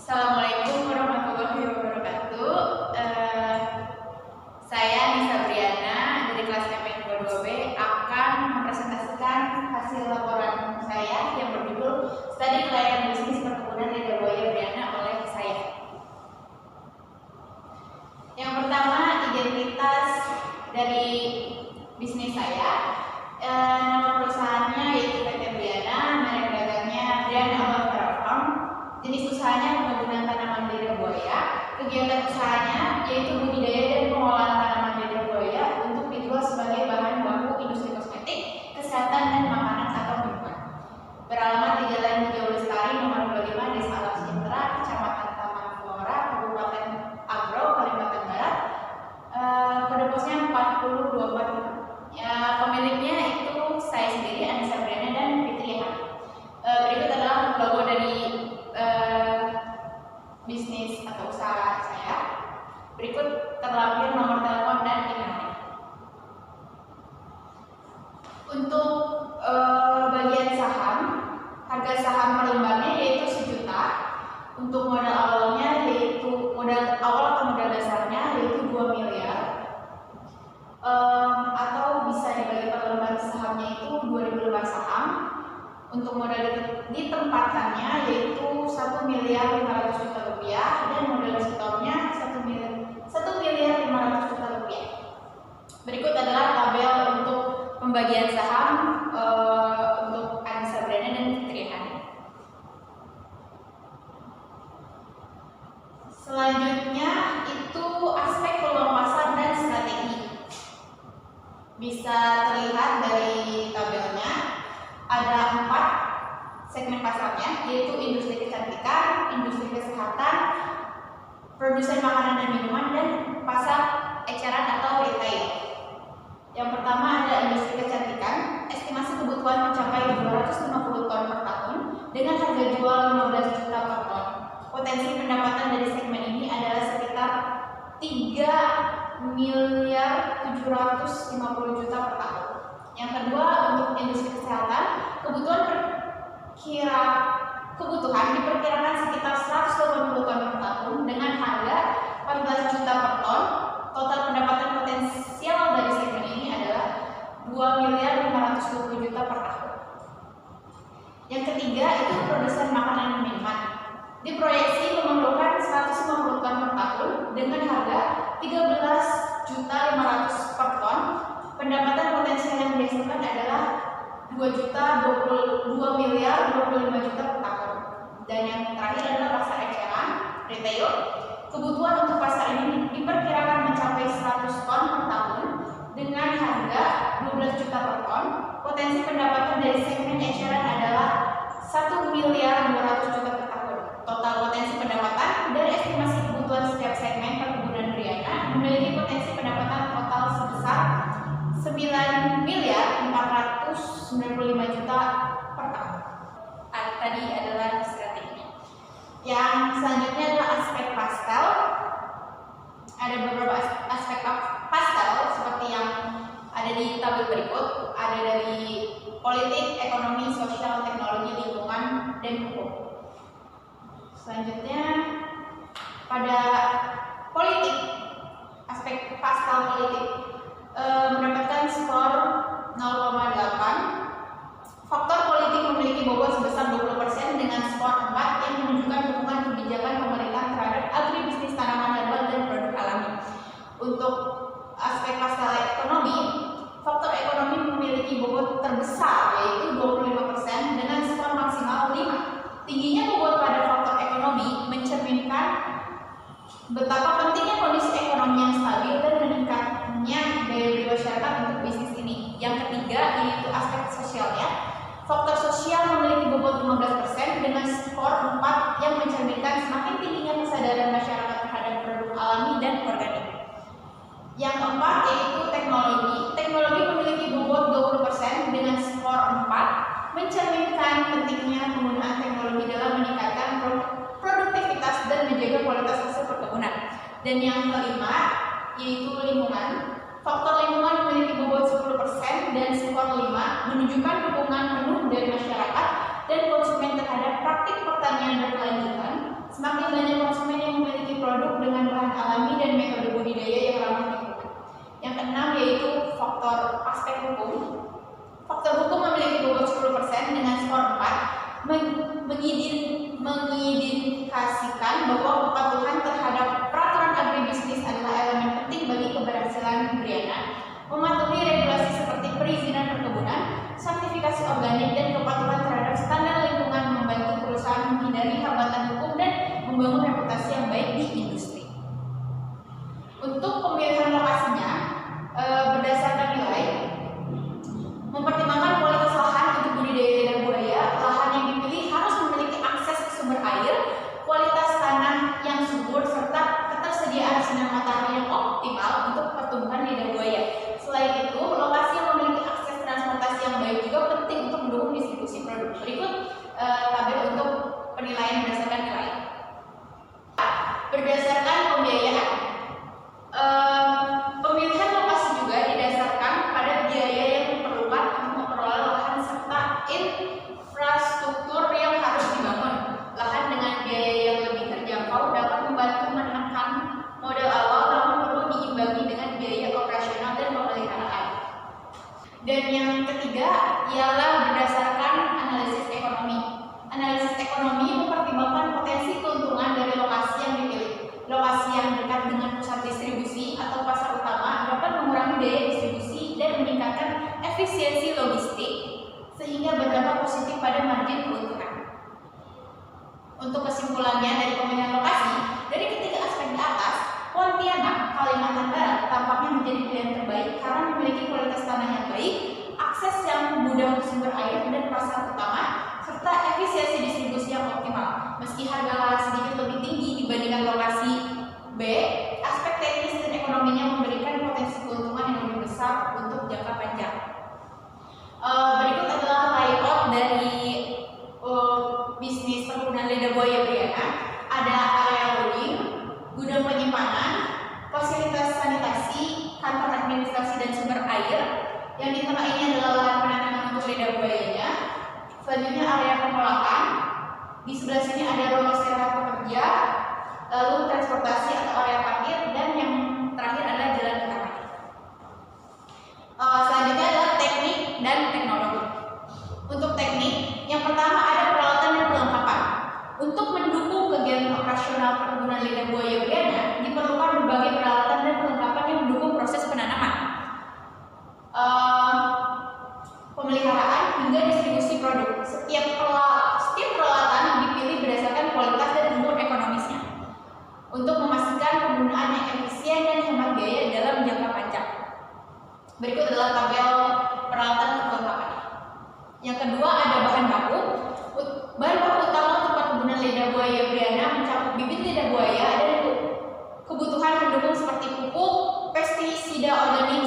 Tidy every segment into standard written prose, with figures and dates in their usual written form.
Assalamualaikum warahmatullahi wabarakatuh. Saya Nisa Briana dari kelas KPN 22B akan mempresentasikan hasil laporan saya yang berjudul Studi Kelayakan Bisnis Perkebunan Lidah Buaya Briana oleh saya. Yang pertama, identitas dari bisnis saya. Nama perusahaannya yaitu PT Briana, merek dagangnya Briana Aloe Farm. Jenis usahanya pengembangan tanaman lidah buaya. Kegiatan usahanya yaitu budidaya dan pengolahan tanaman lidah buaya untuk dijual sebagai bahan baku industri kosmetik, kesehatan dan makanan atau minuman. Beralamat di Jalan Hijau Lestari nomor 25 Desa Alam Sejahtera, Kecamatan Taman Flora, Kabupaten Agro, Kalimantan Barat. Kode posnya 40245. Ya, pemiliknya itu saya sendiri, Anissa Briana dan Fitri Hani. Berikut adalah logo dari bisnis atau usaha saya. Berikut terlampir nomor telepon dan email. Untuk bagian saham, harga saham per lembarnya yaitu 1 juta. Untuk modal awalnya yaitu modal awal atau modal dasarnya yaitu 2 miliar. Atau bisa dibagi per lembar sahamnya itu 2000 lembar saham. Untuk modal ditempatkannya yaitu 1.500.000.000 rupiah dan modal setornya 1.500.000.000 rupiah. Berikut adalah tabel untuk pembagian saham untuk Anissa Briana dan Fitri Hani. Selanjutnya itu aspek peluang pasar dan strategi. Bisa terlihat dari tabelnya ada 4 segmen pasarnya, yaitu industri kecantikan, industri kesehatan, produsen makanan dan minuman, dan pasar eceran atau retail. Yang pertama ada industri kecantikan. Estimasi kebutuhan mencapai 250 ton per tahun dengan harga jual 15 juta per ton. Potensi pendapatan dari segmen ini adalah sekitar 3.750.000.000 per tahun. Yang kedua, untuk industri kesehatan, kebutuhan diperkirakan sekitar 180 ton per tahun dengan harga 14 juta per ton. Total pendapatan potensial dari segmen ini adalah 2.520.000.000 per tahun. Yang ketiga itu produsen makanan dan minuman. Diproyeksi memerlukan 150 ton per tahun dengan harga 13.500.000 per ton. Pendapatan potensial yang dihasilkan adalah 2.025.000.000 per tahun. Dan yang terakhir adalah pasar eceran retail. Kebutuhan untuk pasar ini diperkirakan mencapai 100 ton per tahun dengan harga 12 juta per ton. Potensi pendapatan dari segmen eceran adalah 1.200.000.000 per tahun. Total potensi pendapatan dari estimasi kebutuhan setiap segmen perkebunan Briana memiliki potensi pendapatan total sebesar 9.495.000.000 per tahun. Tadi adalah strategi. Yang selanjutnya adalah aspek pastel. Ada beberapa aspek pastel seperti yang ada di tabel berikut. Ada dari politik, ekonomi, sosial, teknologi, lingkungan, dan hukum. Selanjutnya pada politik, aspek pastel politik mendapatkan skor 0,8. Faktor politik memiliki bobot sebesar 20% dengan skor 4 yang menunjukkan dukungan kebijakan pemerintah terhadap agribisnis tanaman herbal dan produk alami. Untuk aspek pastel ekonomi, faktor ekonomi memiliki bobot terbesar yaitu 25% dengan skor maksimal 5. Tingginya bobot pada faktor ekonomi mencerminkan betapa pentingnya kondisi ekonomi yang stabil dan meningkatnya daya beli masyarakat untuk bisnis ini. Yang ketiga yaitu aspek sosialnya. Faktor sosial memiliki bobot 15% dengan skor 4 yang mencerminkan semakin tingginya kesadaran masyarakat terhadap produk alami dan organik. Yang keempat yaitu teknologi. Teknologi memiliki bobot 20% dengan skor 4 mencerminkan pentingnya penggunaan teknologi dalam meningkatkan produktivitas dan menjaga kualitas hasil perkebunan. Dan yang kelima yaitu lingkungan. Faktor lingkungan memiliki bobot 10% dan skor 5 menunjukkan dukungan penuh dari masyarakat dan konsumen terhadap praktik pertanian berkelanjutan. Semakin banyak konsumen yang memiliki produk dengan bahan alami dan metode budidaya yang ramah lingkungan. Yang keenam yaitu faktor aspek hukum. Faktor hukum memiliki bobot 10% dengan skor 4, mengindikasikan bahwa kepatuhan terhadap peraturan agribisnis adalah elemen penting bagi keberhasilan Briana. Mematuhi regulasi seperti perizinan perkebunan, sertifikasi organik, dan kepatuhan terhadap standar lingkungan membantu perusahaan menghindari hambatan hukum dan membangun reputasi yang baik di industri. Untuk pemilihan lokasinya, berdasarkan nilai, mempertimbangkan kualitas lahan untuk budidaya lidah buaya. Lahan yang dipilih harus memiliki akses ke sumber air, kualitas tanah yang subur, serta ketersediaan sinar matahari yang optimal untuk pertumbuhan lidah buaya. Selain itu, lokasi yang memiliki akses transportasi yang baik juga penting untuk mendukung distribusi produk. Berikut tabel untuk penilaian berdasarkan nilai. Berdasarkan pembiayaan, pemilihan lokasi juga didasarkan pada biaya yang diperlukan untuk memperoleh lahan serta infrastruktur yang harus dibangun. Lahan dengan biaya yang lebih terjangkau dapat membantu menekan modal awal, namun perlu diimbangi dengan biaya operasional dan pemeliharaan. Dan yang ketiga ialah berdasarkan analisis ekonomi. Analisis ekonomi mempertimbangkan potensi keuntungan dari lokasi yang dipilih. Lokasi yang dekat dengan pusat distribusi atau pasar utama dapat mengurangi biaya distribusi dan meningkatkan efisiensi logistik sehingga berdampak positif pada margin keuntungan. Untuk kesimpulannya dari pemilihan lokasi, dari ketiga aspek di atas, Pontianak, Kalimantan Barat tampaknya menjadi pilihan terbaik karena memiliki kualitas tanah yang baik, akses yang mudah ke sumber air dan pasar utama, serta efisiensi distribusi yang optimal. Meski harga lahan sedikit lebih tinggi dibandingkan lokasi B, aspek teknis dan ekonominya memberikan potensi keuntungan yang lebih besar untuk jangka panjang. Berikut adalah layout dari bisnis perkebunan lidah buaya Briana. Ada area loading, gudang penyimpanan, fasilitas sanitasi, kantor administrasi dan sumber air. Yang di tengah ini adalah lahan penanaman untuk lidah buayanya. Selanjutnya area pengolahan. Di sebelah sini ada ruang istirahat pekerja, lalu transportasi atau area parkir, dan yang terakhir adalah jalan utama. Selanjutnya adalah teknik dan teknologi. Untuk teknik, yang pertama ada peralatan dan perlengkapan. Untuk mendukung kegiatan operasional perkebunan lidah buaya Briana, diperlukan berbagai peralatan dan perlengkapan yang mendukung proses penanaman, pemeliharaan hingga distribusi produk. Setiap peralatan dipilih berdasarkan kualitas dan umur ekonomisnya untuk memastikan penggunaan yang efisien dan hemat biaya dalam jangka panjang. Berikut adalah tabel peralatan perlengkapan. Yang kedua ada bahan baku. Bahan baku utama untuk perkebunan lidah buaya Briana mencakup bibit lidah buaya dan kebutuhan pendukung seperti pupuk, pestisida organik.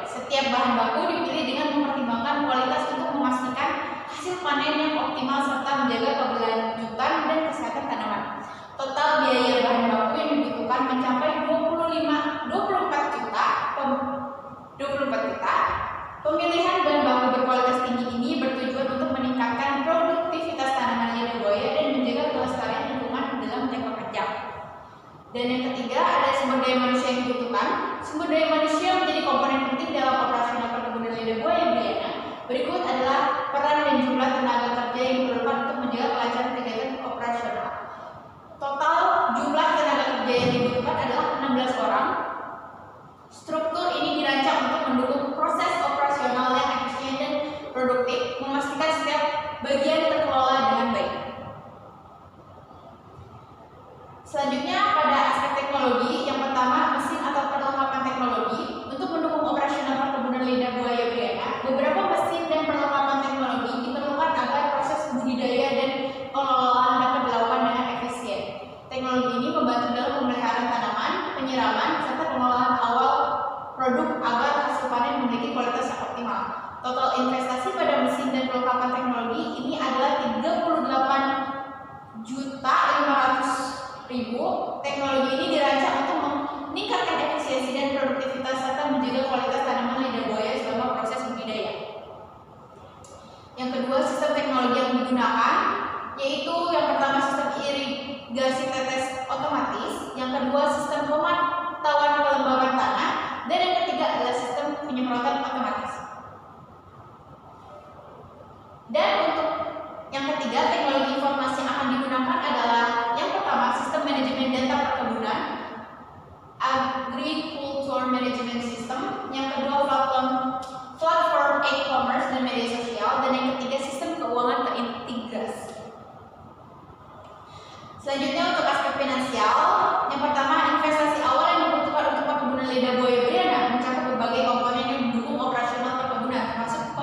Setiap bahan baku dipilih dengan mempertimbangkan kualitas untuk memastikan hasil panen yang optimal serta menjaga keberlanjutan dan kesehatan tanaman. Total biaya bahan baku yang dibutuhkan mencapai 24 juta. Pemilihan bahan baku berkualitas tinggi ini bertujuan untuk meningkatkan produktivitas tanaman lidah buaya dan menjaga kelestarian lingkungan dalam jangka panjang. Dan yang ketiga ada sumber daya manusia yang dibutuhkan. Sumber daya manusia menjadi komponen penting dalam operasional perkebunan lidah buaya Briana. Berikut adalah peran dan jumlah tenaga kerja yang diperlukan untuk menjaga kelancaran kegiatan operasional. Total jumlah tenaga kerja yang dibutuhkan adalah 16 orang. Struktur ini dirancang untuk mendukung proses operasional yang efisien dan produktif, memastikan setiap bagian terkelola dengan baik. Selanjutnya pada aspek teknologi, yang pertama mesin atau perlengkapan teknologi. Untuk mendukung operasional perkebunan lidah buaya Briana, beberapa mesin dan perlengkapan teknologi diperlukan agar proses budidaya dan pengelolaan dapat dilakukan dengan efisien. Teknologi ini membantu dalam pemeliharaan tanaman, penyiraman, serta pengolahan awal produk agar hasil panen memiliki kualitas yang optimal. Total investasi pada mesin dan perlengkapan teknologi ini adalah 38.500.000. Teknologi ini dirancang untuk meningkatkan efisiensi dan produktivitas serta menjaga kualitas tanaman lidah buaya selama proses budidaya. Yang kedua, sistem teknologi yang digunakan. yaitu yang pertama sistem irigasi tetes otomatis, yang kedua sistem pemantauan kelembaban tanah, dan yang ketiga adalah sistem penyemprotan otomatis. Dan untuk yang ketiga, teknologi informasi yang akan digunakan adalah yang pertama sistem manajemen data perkebunan, agriculture management system, yang kedua platform e-commerce dan media sosial, dan yang ketiga sistem keuangan terintegrasi. Selanjutnya untuk aspek finansial, yang pertama investasi awal yang dibutuhkan untuk perkebunan lidah buaya beriana mencakup berbagai komponen yang mendukung operasional perkebunan, termasuk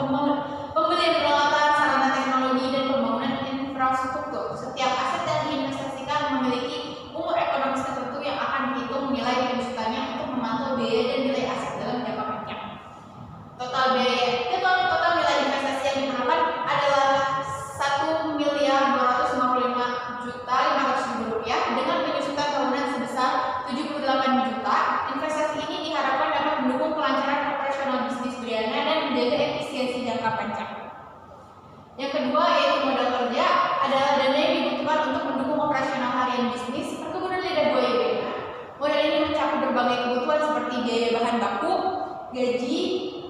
pembelian peralatan, sarana teknologi, dan pembangunan infrastruktur. Setiap aset yang diinvestasikan memiliki umur ekonomis tertentu yang akan dihitung nilai kerusakannya untuk memantau biaya dan nilai aset dalam jangka panjang. Total nilai investasi yang diperlukan adalah Rp1.255.500.000 dengan penyusutan tahunan sebesar Rp78 juta. Investasi ini diharapkan dapat mendukung kelancaran operasional bisnis beriana dan menjaga efisiensi jangka panjang. Yang kedua yaitu modal kerja, adalah dana yang dibutuhkan untuk mendukung operasional harian bisnis perkebunan lidah buaya beriana. Modal ini mencakup berbagai kebutuhan seperti biaya bahan baku, gaji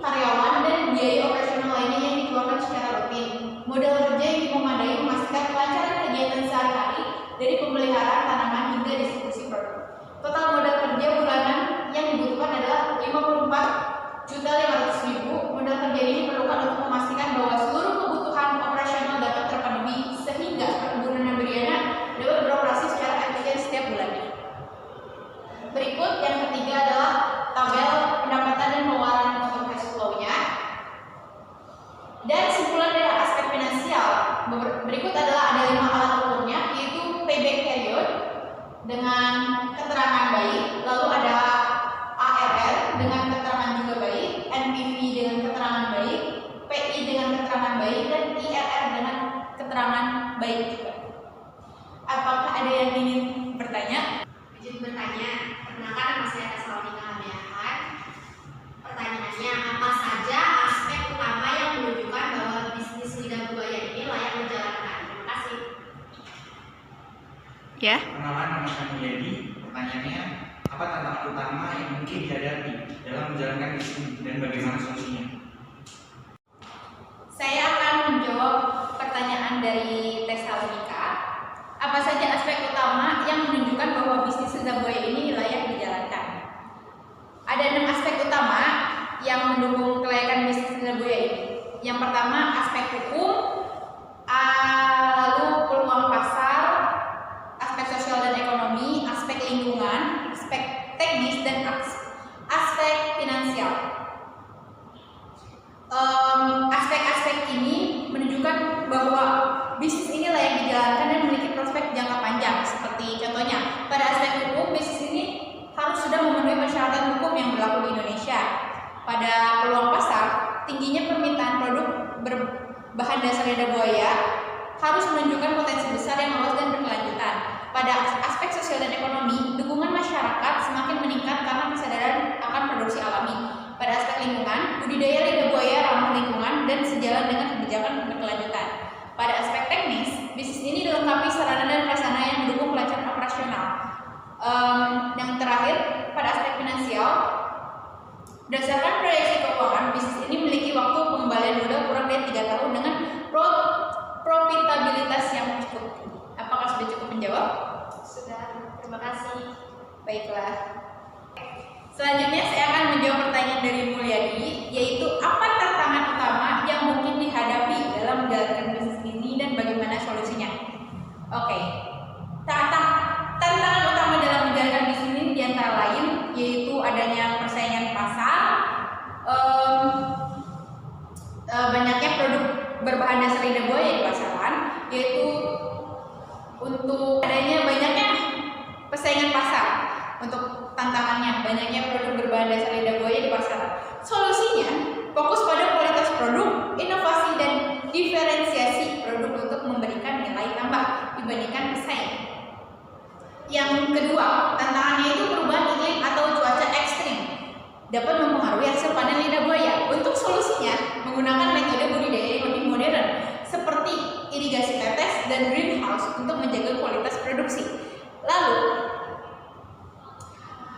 karyawan, dan biaya operasional lainnya yang dikeluarkan secara rutin. Modal kerja yang memadai memastikan kelancaran kegiatan sehari-hari dari pemeliharaan tanaman hingga distribusi produk. Total modal kerja bulanan yang dibutuhkan adalah Rp54.500.000. Modal kerja ini diperlukan untuk memastikan bahwa seluruh kebutuhan operasional dapat terpenuhi sehingga perkebunan beriana dapat beroperasi secara efisien setiap bulannya. Berikut yang ketiga adalah tabel pendapatan dan pengeluaran untuk cash flow-nya. Dan simpulan dari aspek finansial berikut adalah ada 5 alat ukurnya, yaitu payback period dengan keterangan baik, lalu ada ARR dengan keterangan juga baik, NPV dengan keterangan baik, PI dengan keterangan baik, dan IRR dengan keterangan baik juga. Apakah ada yang ingin bertanya? Izin bertanya, perkenalkan nama saya Salika Hameahan. Pertanyaannya, apa saja aspek utama yang menunjukkan bahwa bisnis lidah buaya ini layak dijalankan? Terima kasih. Ya. Perkenalan, nama saya Mulyadi. Pertanyaannya, apa tantangan utama yang mungkin dihadapi dalam menjalankan bisnis dan bagaimana solusinya? Saya akan menjawab pertanyaan dari Salika. Apa saja aspek utama yang menunjukkan bahwa bisnis lidah buaya ini layak dijalankan? Ada 6 aspek utama yang mendukung kelayakan bisnis lidah buaya ini. Yang pertama aspek hukum, lalu peluang pasar, aspek sosial dan ekonomi, aspek lingkungan, aspek teknis, dan aspek finansial. Aspek-aspek ini menunjukkan bahwa bisnis ini layak dijalankan dan memiliki prospek jangka panjang. Seperti contohnya, pada aspek hukum, bisnis ini harus sudah memenuhi persyaratan hukum yang berlaku di Indonesia. Pada peluang pasar, tingginya permintaan produk berbahan dasar lidah buaya harus menunjukkan potensi besar yang luas dan berkelanjutan. Pada aspek sosial dan ekonomi, dukungan masyarakat semakin meningkat karena kesadaran akan produksi alami. Pada aspek lingkungan, budidaya lidah buaya ramah lingkungan dan sejalan dengan kebijakan berkelanjutan. Pada aspek teknis, bisnis ini dilengkapi sarana dan prasarana yang mendukung kelancaran operasional. Yang terakhir, pada aspek finansial, berdasarkan proyeksi keuangan, bisnis ini memiliki waktu pengembalian modal kurang dari 3 tahun dengan profitabilitas yang cukup tinggi. Apakah sudah cukup menjawab? Sudah, terima kasih. Baiklah. Selanjutnya saya akan menjawab pertanyaan dari Mulyadi, yaitu apa tantangan utama yang mungkin dihadapi dalam menjalankan bisnis ini dan bagaimana solusinya? Oke. Tantangan utama dalam menjalankan bisnis ini diantara lain yaitu adanya persaingan pasar, banyaknya produk berbahan dasar lidah buaya di pasaran, yaitu untuk adanya banyaknya persaingan pasar. Untuk tantangannya, banyaknya produk berbahan dasar lidah buaya di pasaran. Solusinya, fokus pada kualitas produk, inovasi, dan diferensiasi produk untuk memberikan nilai tambah dibandingkan pesaing. Yang kedua, tantangannya itu perubahan iklim atau cuaca ekstrim dapat mempengaruhi hasil panen lidah buaya. Untuk solusinya, menggunakan metode budidaya yang lebih modern seperti irigasi tetes dan greenhouse produksi. Lalu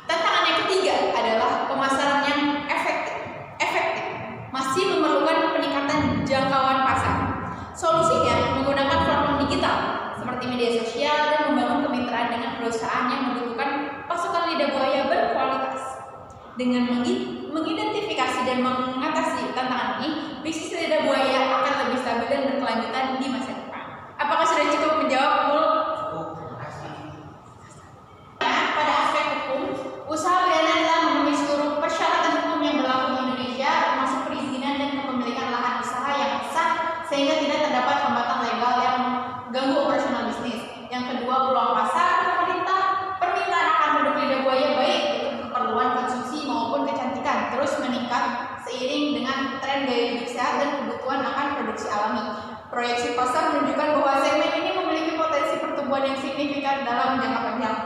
tantangan yang ketiga adalah pemasaran yang efektif. Masih memerlukan peningkatan jangkauan pasar. Solusinya menggunakan platform digital seperti media sosial dan membangun kemitraan dengan perusahaan yang membutuhkan pasukan lidah buaya berkualitas. Dengan mengidentifikasi dan mengatasi tantangan ini, bisnis lidah buaya akan lebih stabil dan berkelanjutan di masa depan. Apakah sudah cukup menjawab, Mul? Pada aspek hukum, usaha perdana adalah memenuhi seluruh persyaratan hukum yang berlaku di Indonesia, termasuk perizinan dan kepemilikan lahan usaha yang sah, sehingga tidak terdapat hambatan legal yang mengganggu operasional bisnis. Yang kedua, peluang pasar. Permintaan akan produk lidah buaya baik untuk keperluan konsumsi maupun kecantikan terus meningkat seiring dengan tren gaya hidup sehat dan kebutuhan akan produksi alami. Proyeksi pasar menunjukkan bahwa segmen ini memiliki potensi pertumbuhan yang signifikan dalam jangka panjang.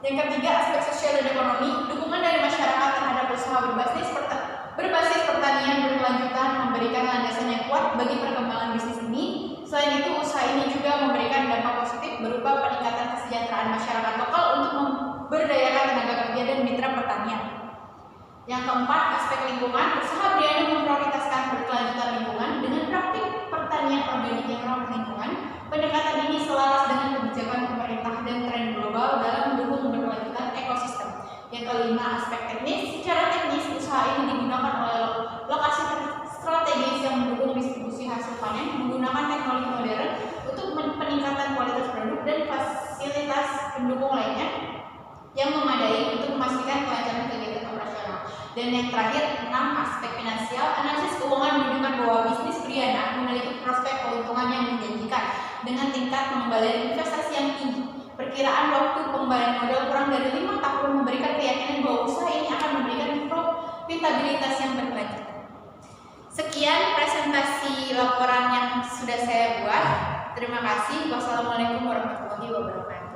Yang ketiga, aspek sosial dan ekonomi. Dukungan dari masyarakat terhadap usaha berbasis pertanian berkelanjutan memberikan landasan yang kuat bagi perkembangan bisnis ini. Selain itu, usaha ini juga memberikan dampak positif berupa peningkatan kesejahteraan masyarakat lokal untuk memberdayakan tenaga kerja dan mitra pertanian. Yang keempat, aspek lingkungan. Usaha perdana memprioritaskan berkelanjutan lingkungan dengan praktik pertanian organik yang ramah lingkungan. Pendekatan ini selaras dengan kebijakan pemerintah dan tren global dalam mendukung berkelanjutan ekosistem. Yang kelima, aspek teknis. Secara teknis, usaha ini digunakan oleh lokasi strategis yang mendukung distribusi hasil panen, menggunakan teknologi modern untuk peningkatan kualitas produk dan fasilitas pendukung lainnya yang memadai untuk memastikan kelancaran kegiatan operasional. Dan yang terakhir, 6, aspek finansial. Analisis keuangan menunjukkan bahwa bisnis Briana memiliki prospek keuntungan yang menjanjikan dengan tingkat pengembalian investasi yang tinggi. Perkiraan waktu pengembalian modal kurang dari 5 tahun memberikan keyakinan bahwa usaha ini akan memberikan profitabilitas yang berkelanjutan. Sekian presentasi laporan yang sudah saya buat. Terima kasih. Wassalamualaikum warahmatullahi wabarakatuh.